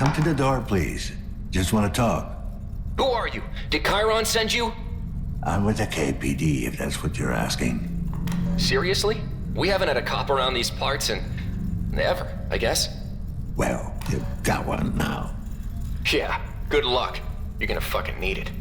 Come to the door, please. Just want to talk. Who are you? Did Chiron send you? I'm with the KPD, if that's what you're asking. Seriously? We haven't had a cop around these parts in... ever, I guess. Well, you've got one now. Yeah, good luck. You're gonna fucking need it.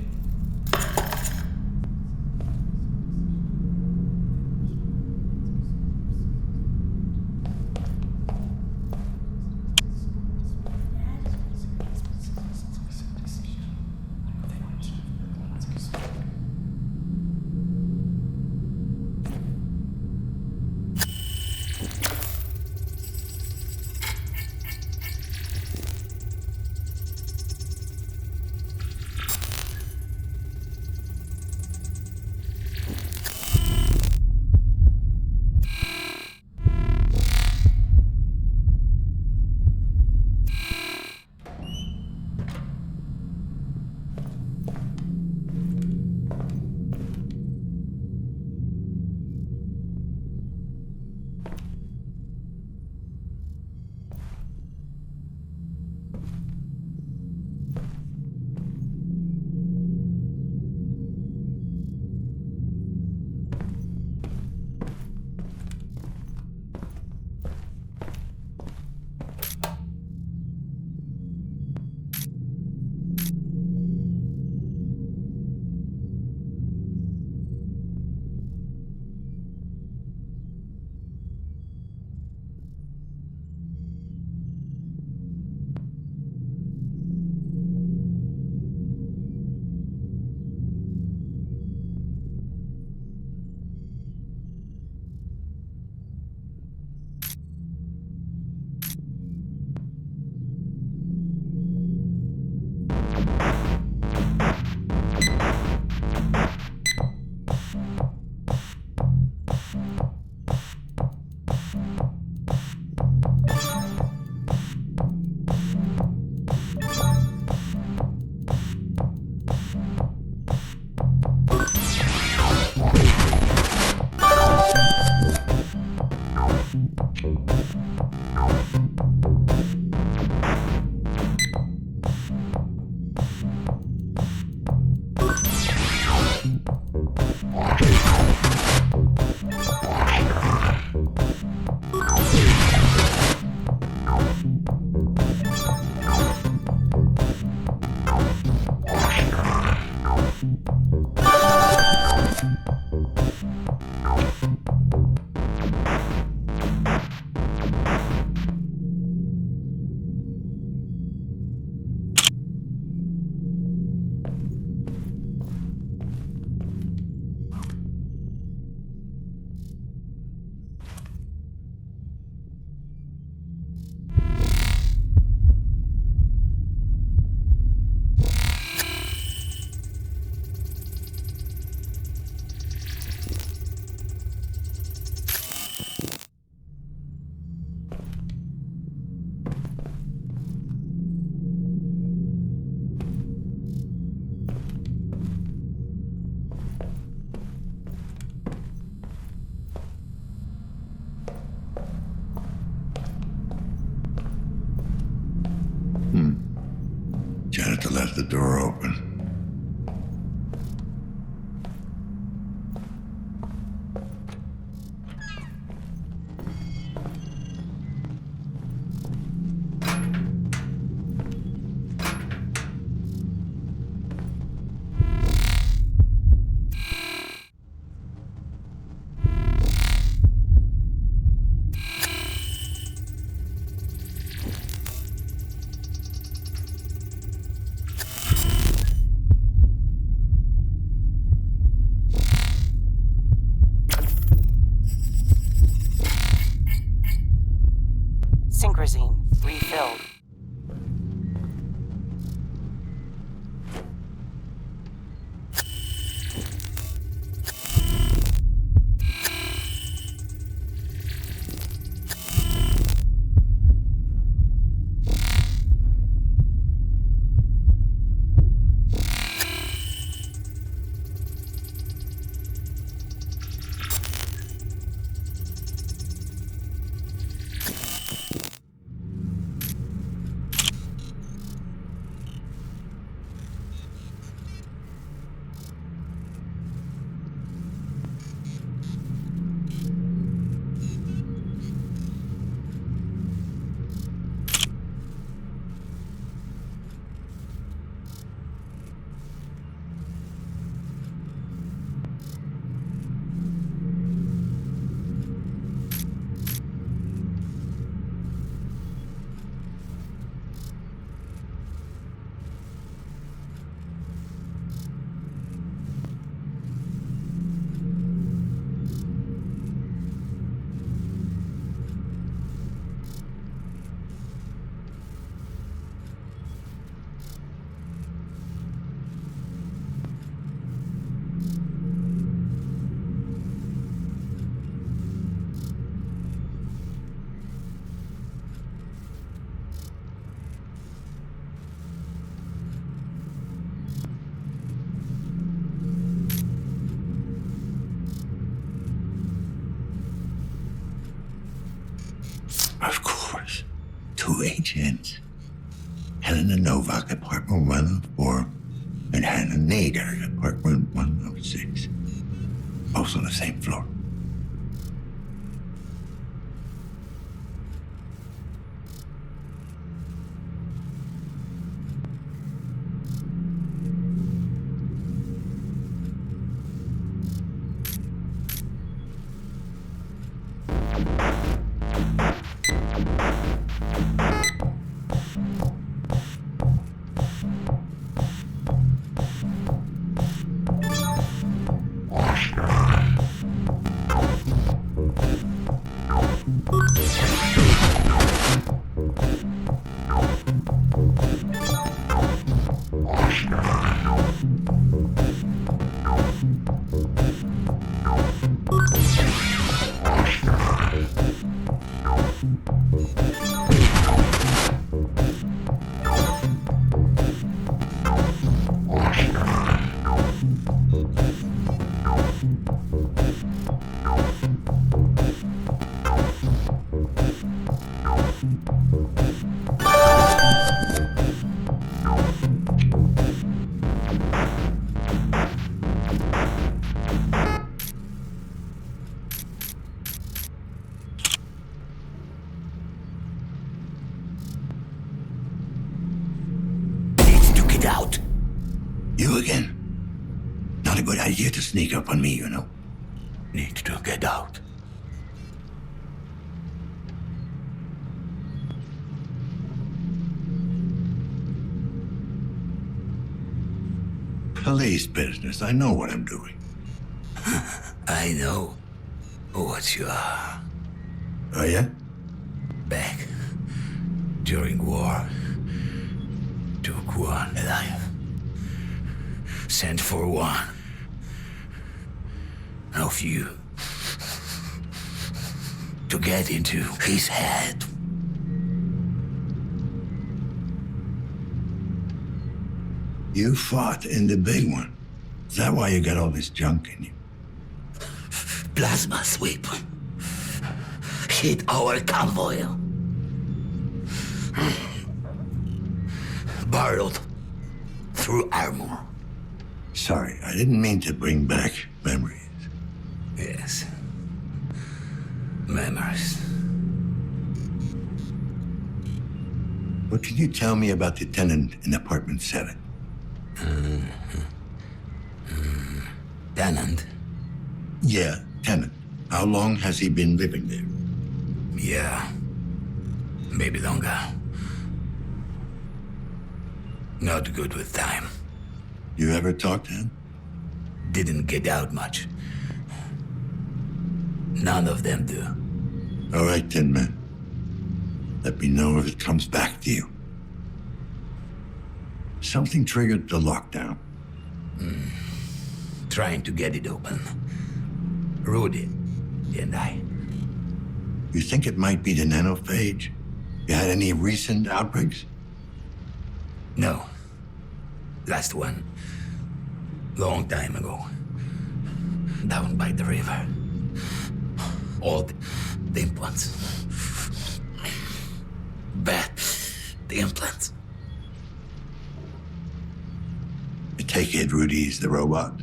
Janet left the door open. Synchrosine refilled. two agents. Helena Novak, apartment 104, and Hannah Nader, apartment 106. Both on the same floor. Out. You again? Not a good idea to sneak up on me, you know. Need to get out. Police business. I know what I'm doing. I know what you are. Oh, yeah? Back during war. Took one alive. Sent for one. Of you. To get into his head. You fought in the big one. Is that why you got all this junk in you? Plasma sweep. Hit our convoy. Barreled through armor. Sorry, I didn't mean to bring back memories. Yes. Memories. What can you tell me about the tenant in apartment 7? Tenant? Yeah, tenant. How long has he been living there? Yeah. Maybe longer. Not good with time. You ever talk to him? Didn't get out much. None of them do. All right, Tin Man. Let me know if it comes back to you. Something triggered the lockdown. Trying to get it open. Rudy and I. You think it might be the nanophage? You had any recent outbreaks? No. Last one. Long time ago. Down by the river. All the implants. Bad. The implants. I take it Rudy's the robot?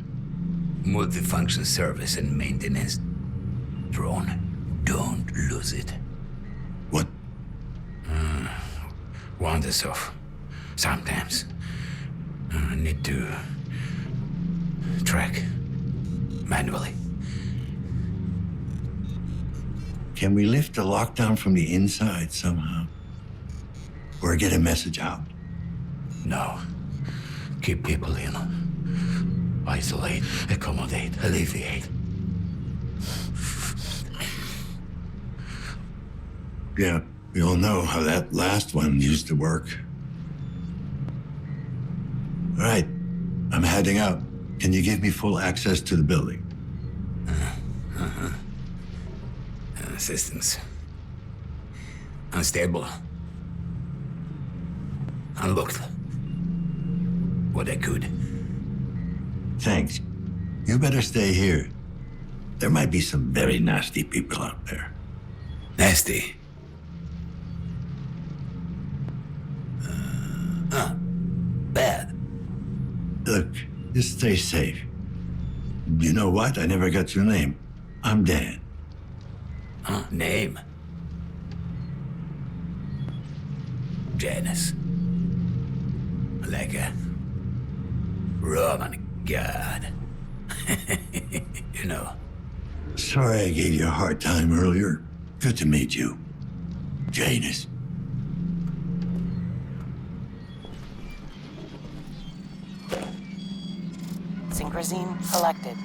Multifunction service and maintenance drone. Don't lose it. What? Wanders off. Sometimes. Need to track manually. Can we lift the lockdown from the inside somehow? Or get a message out? No. Keep people in. Isolate, accommodate, alleviate. Yeah, we all know how that last one used to work. All right, I'm heading out. Can you give me full access to the building? Systems. Unstable. Unlocked. What I could. Thanks. You better stay here. There might be some very nasty people out there. Nasty. Bad. Look, just stay safe. You know what? I never got your name. I'm Dan. Name? Janus. Like a Roman god. You know. Sorry I gave you a hard time earlier. Good to meet you. Janus. Synchrosine selected.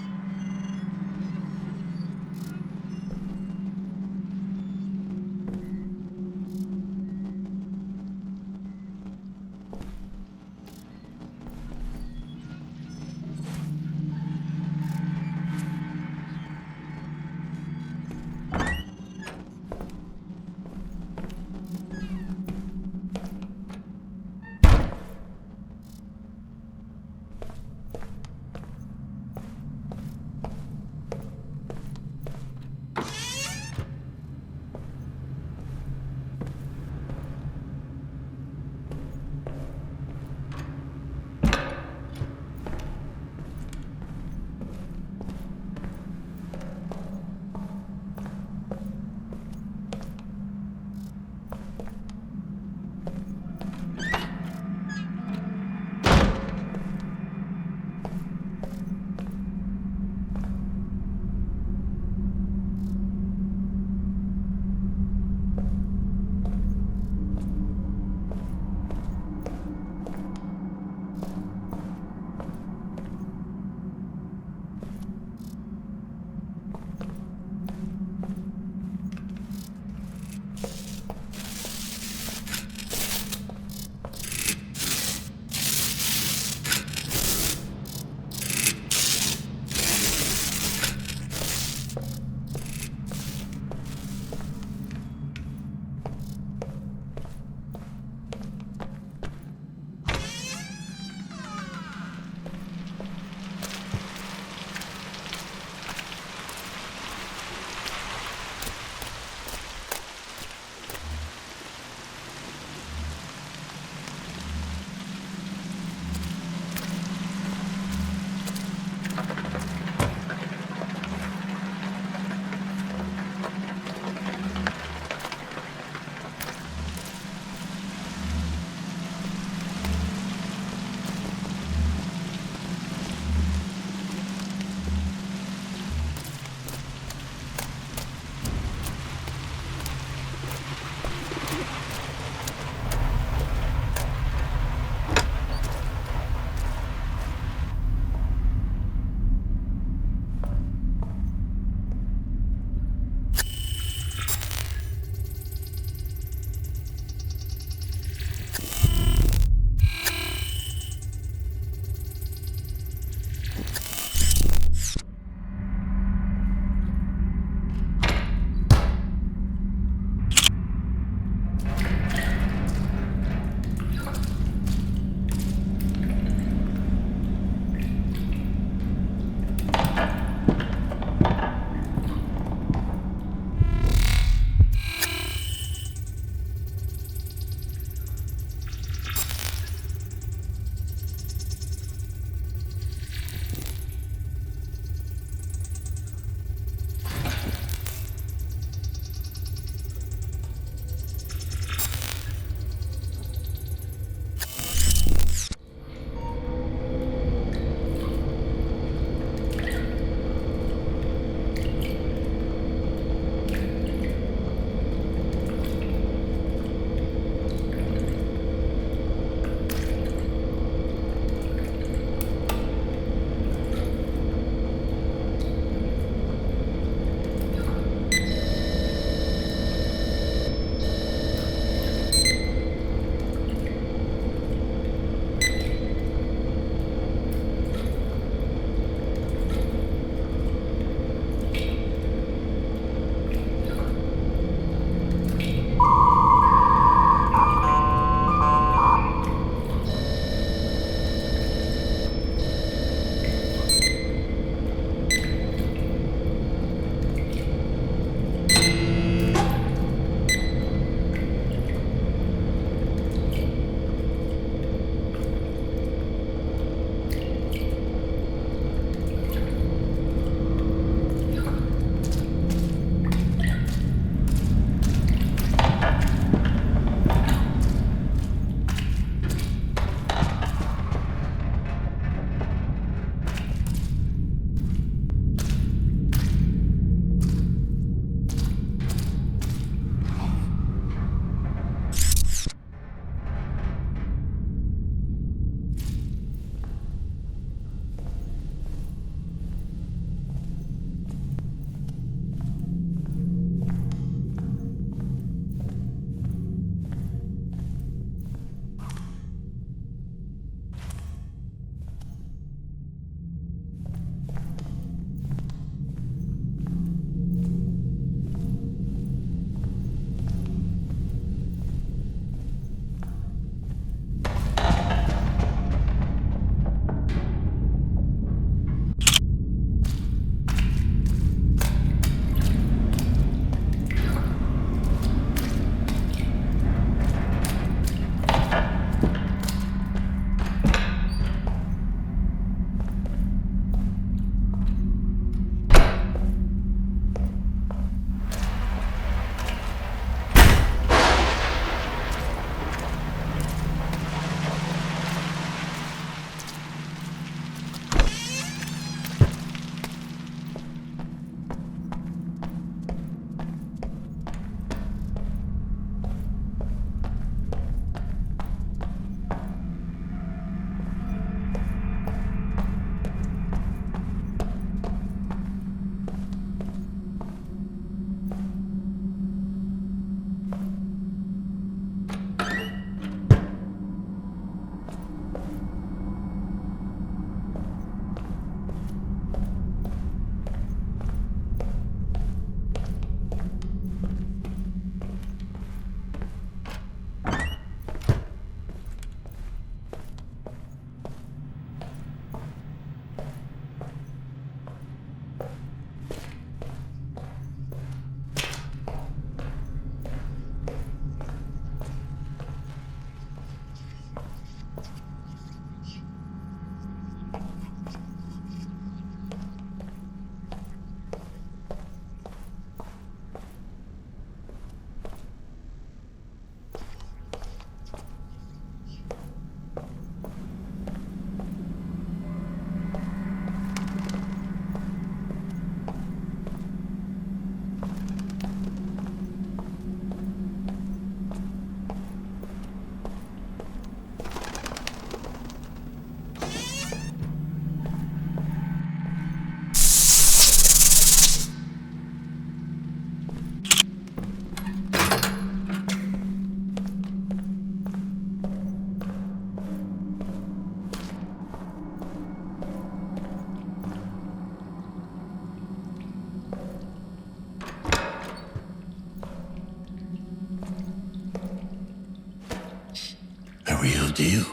The real deal.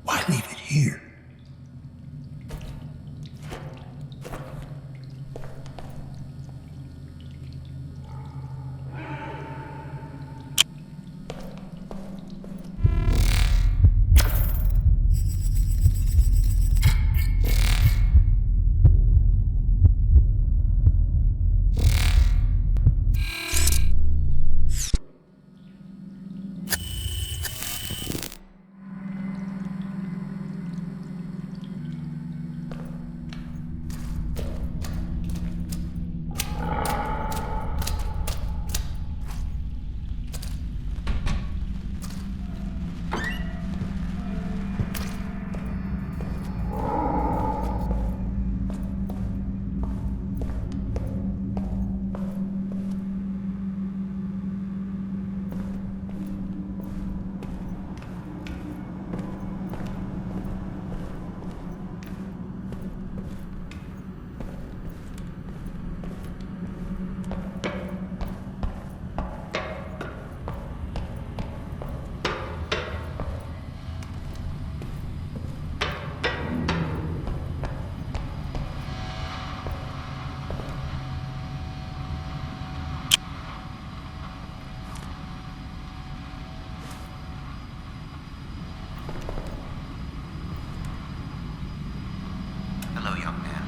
Why leave it here? Hello, young man.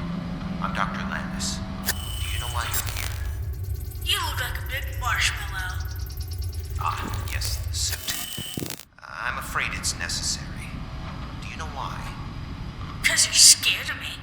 I'm Dr. Landis. Do you know why you're here? You look like a big marshmallow. Ah, yes, the suit. I'm afraid it's necessary. Do you know why? 'Cause you're scared of me.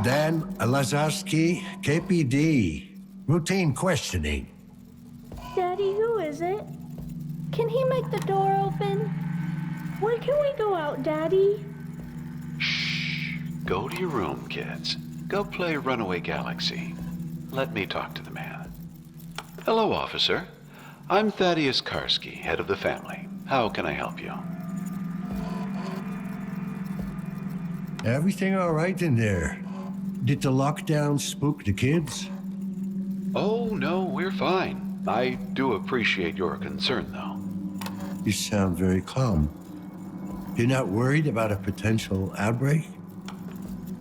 Dan Lazarski, KPD. Routine questioning. Daddy, who is it? Can he make the door open? When can we go out, Daddy? Go to your room, kids. Go play Runaway Galaxy. Let me talk to the man. Hello, officer. I'm Thaddeus Karski, head of the family. How can I help you? Everything all right in there? Did the lockdown spook the kids? Oh, no, we're fine. I do appreciate your concern, though. You sound very calm. You're not worried about a potential outbreak?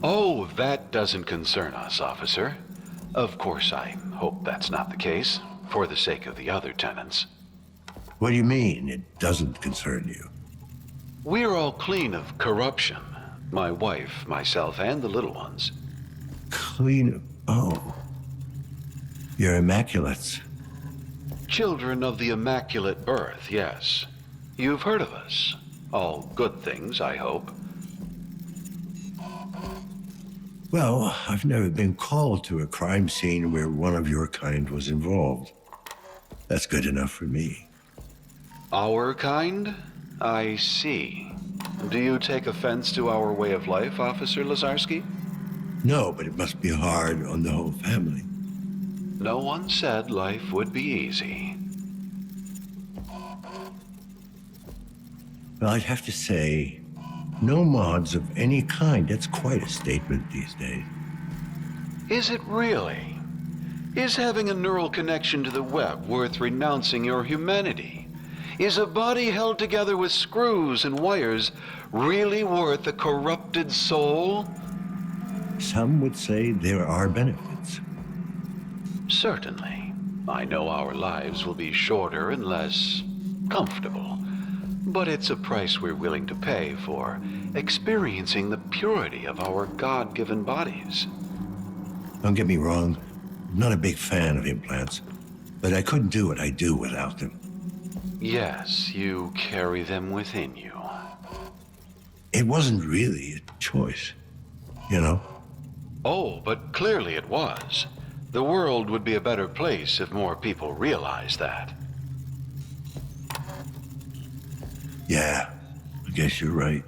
Oh, that doesn't concern us, officer. Of course, I hope that's not the case, for the sake of the other tenants. What do you mean, it doesn't concern you? We're all clean of corruption. My wife, myself, and the little ones. Clean. Oh. You're immaculates. Children of the Immaculate Birth, yes. You've heard of us. All good things, I hope. Well, I've never been called to a crime scene where one of your kind was involved. That's good enough for me. Our kind? I see. Do you take offense to our way of life, Officer Lazarski? No, but it must be hard on the whole family. No one said life would be easy. Well, I'd have to say, no mods of any kind. That's quite a statement these days. Is it really? Is having a neural connection to the web worth renouncing your humanity? Is a body held together with screws and wires really worth a corrupted soul? Some would say there are benefits. Certainly. I know our lives will be shorter and less comfortable, but it's a price we're willing to pay for experiencing the purity of our God-given bodies. Don't get me wrong, I'm not a big fan of implants, but I couldn't do what I do without them. Yes, you carry them within you. It wasn't really a choice, you know? Oh, but clearly it was. The world would be a better place if more people realized that. Yeah, I guess you're right.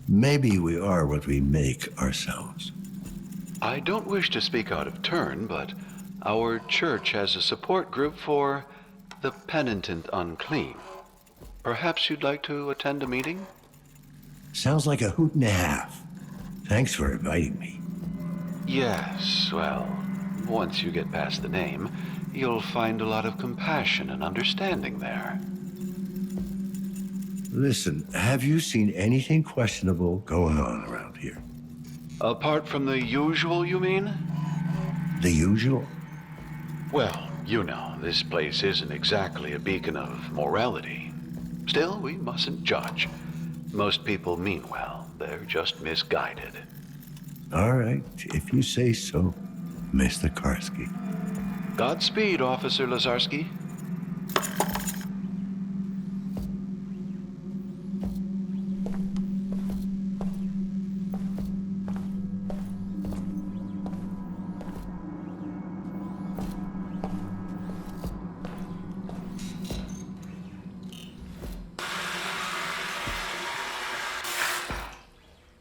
Maybe we are what we make ourselves. I don't wish to speak out of turn, but our church has a support group for the penitent unclean. Perhaps you'd like to attend a meeting? Sounds like a hoot and a half. Thanks for inviting me. Yes, well, once you get past the name, you'll find a lot of compassion and understanding there. Listen, have you seen anything questionable going on around here? Apart from the usual, you mean? The usual? Well, you know, this place isn't exactly a beacon of morality. Still, we mustn't judge. Most people mean well. They're just misguided. All right, if you say so, Mr. Karski. Godspeed, Officer Lazarski.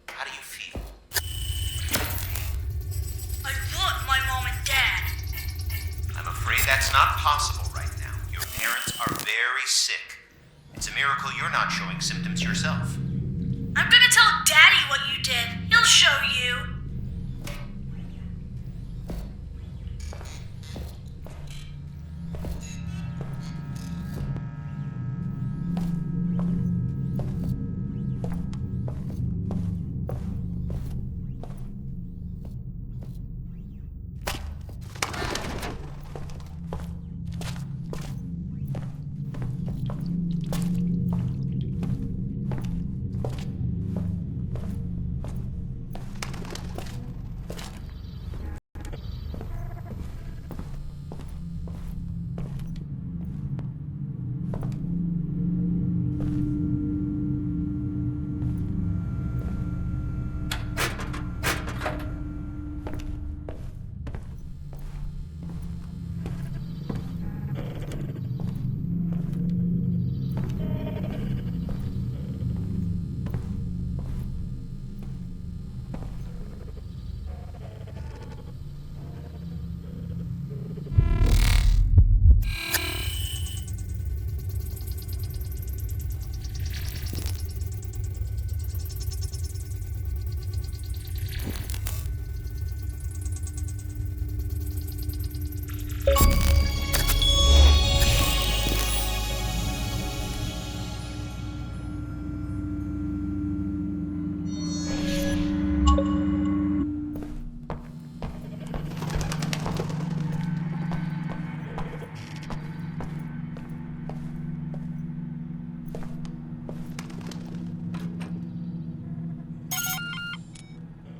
How do you feel? I want my mom and dad. I'm afraid that's not possible right now. Your parents are very sick. It's a miracle you're not showing symptoms yourself. I'm gonna tell Daddy what you did. He'll show you.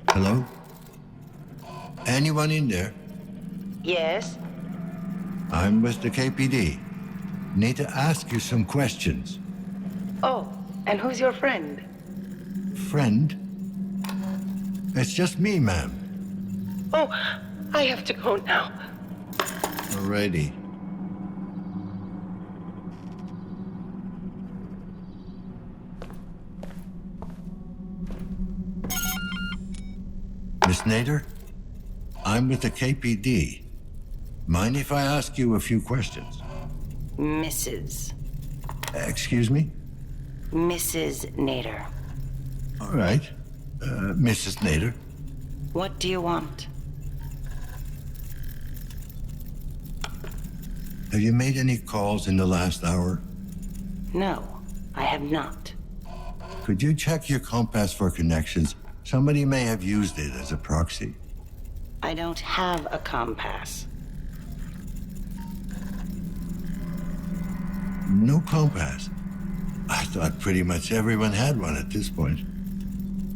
Hello? Anyone in there? Yes? I'm with the KPD. Need to ask you some questions. Oh, and who's your friend? Friend? It's just me, ma'am. Oh, I have to go now. Alrighty. Miss Nader? I'm with the KPD. Mind if I ask you a few questions? Mrs. Excuse me? Mrs. Nader. All right. Mrs. Nader. What do you want? Have you made any calls in the last hour? No, I have not. Could you check your compass for connections? Somebody may have used it as a proxy. I don't have a compass. No compass. I thought pretty much everyone had one at this point.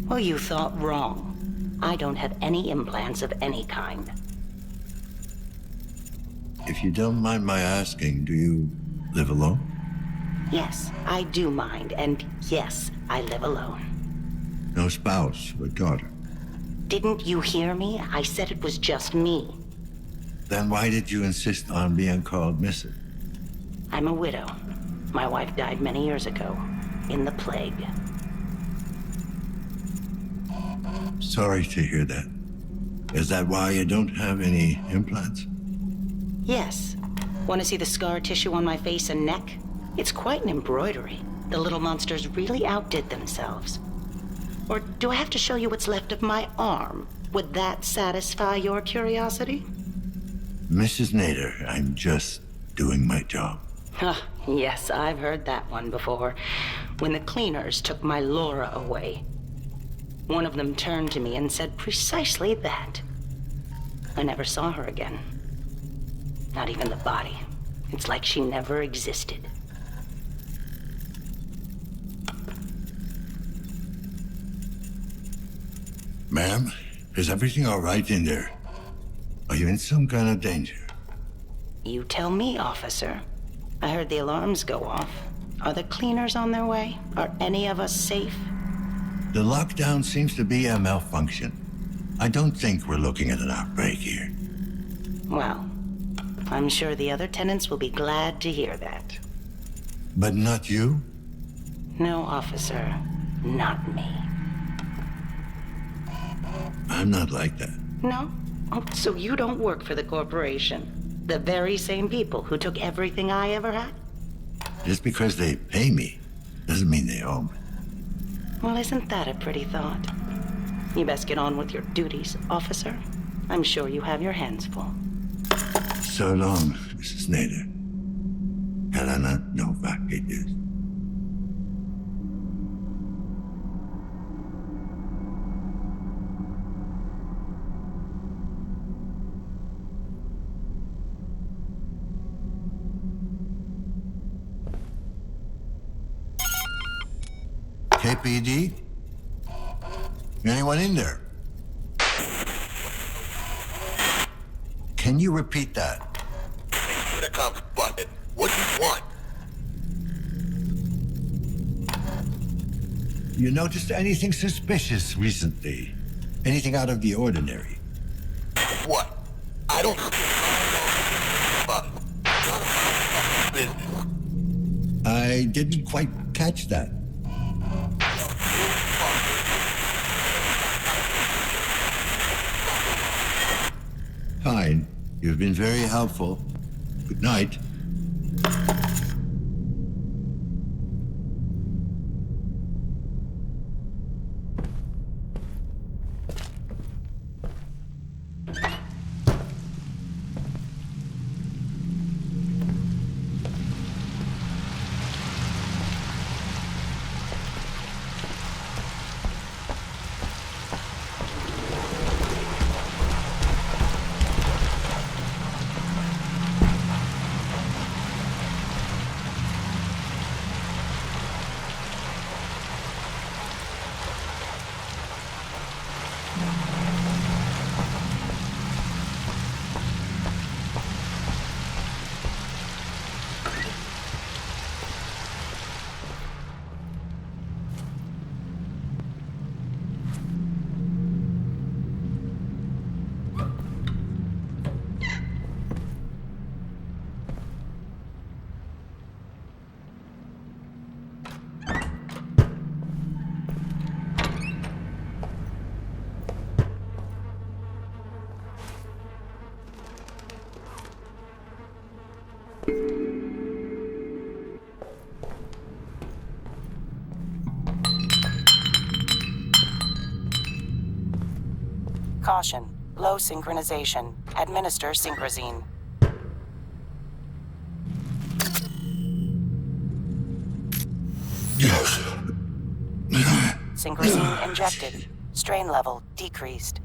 Well, you thought wrong. I don't have any implants of any kind. If you don't mind my asking, do you live alone? Yes, I do mind, and yes, I live alone. No spouse or daughter? Didn't you hear me? I said it was just me. Then why did you insist on being called Mrs.? I'm a widow. My wife died many years ago, in the plague. Sorry to hear that. Is that why you don't have any implants? Yes. Want to see the scar tissue on my face and neck? It's quite an embroidery. The little monsters really outdid themselves. Or do I have to show you what's left of my arm? Would that satisfy your curiosity? Mrs. Nader, I'm just doing my job. Ah, yes, I've heard that one before. When the cleaners took my Laura away, one of them turned to me and said precisely that. I never saw her again. Not even the body. It's like she never existed. Ma'am, is everything all right in there? Are you in some kind of danger? You tell me, officer. I heard the alarms go off. Are the cleaners on their way? Are any of us safe? The lockdown seems to be a malfunction. I don't think we're looking at an outbreak here. Well, I'm sure the other tenants will be glad to hear that. But not you? No, officer. Not me. I'm not like that. No? Oh, so you don't work for the corporation? The very same people who took everything I ever had? Just because they pay me doesn't mean they own me. Well, isn't that a pretty thought? You best get on with your duties, officer. I'm sure you have your hands full. So long, Mrs. Nader. Helena Novak it is. KPD? Anyone in there? Can you repeat that? The cops button. What do you want? You noticed anything suspicious recently? Anything out of the ordinary? What? I don't know about business. I didn't quite catch that. Fine. You've been very helpful. Good night. Caution. Low synchronization. Administer Synchrozine. Yes. Synchrozine injected. Strain level decreased.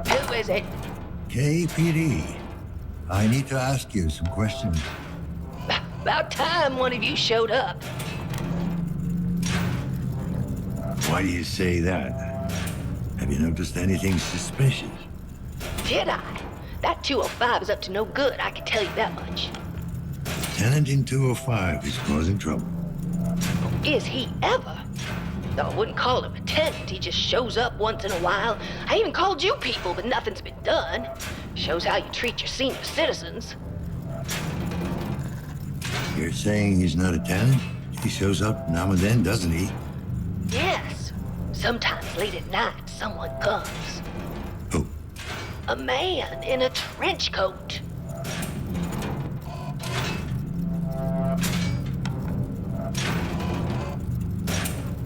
Who is it? KPD. I need to ask you some questions. About time one of you showed up. Why do you say that? Have you noticed anything suspicious? Did I? That 205 is up to no good, I can tell you that much. Tenant in 205 is causing trouble. Is he ever? Though I wouldn't call him a tenant, he just shows up once in a while. I even called you people, but nothing's been done. Shows how you treat your senior citizens. You're saying he's not a tenant? He shows up now and then, doesn't he? Yes. Sometimes late at night, someone comes. Who? A man in a trench coat.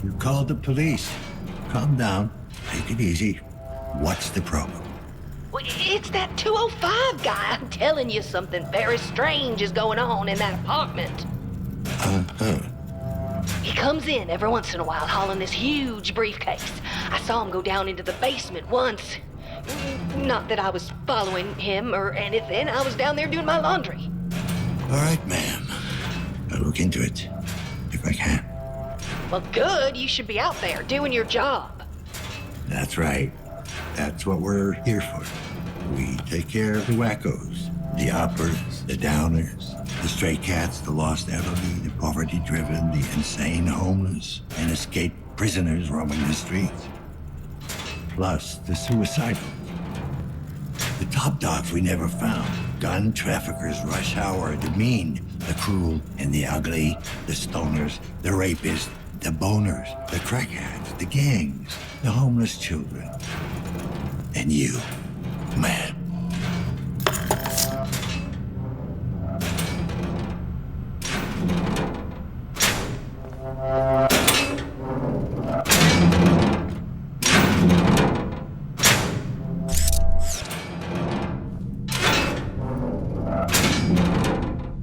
You called the police. Calm down. Take it easy. What's the problem? Well, it's that 205 guy. I'm telling you, something very strange is going on in that apartment. Uh-huh. He comes in every once in a while hauling this huge briefcase. I saw him go down into the basement once. Not that I was following him or anything. I was down there doing my laundry. All right, ma'am. I'll look into it, if I can. Well, good. You should be out there doing your job. That's right. That's what we're here for. We take care of the wackos, the uppers, the downers, the stray cats, the lost elderly, the poverty-driven, the insane homeless, and escaped prisoners roaming the streets. Plus the suicidal. The top dogs we never found. Gun traffickers, rush hour, the mean, the cruel, and the ugly, the stoners, the rapists, the boners, the crackheads, the gangs, the homeless children. And you, man.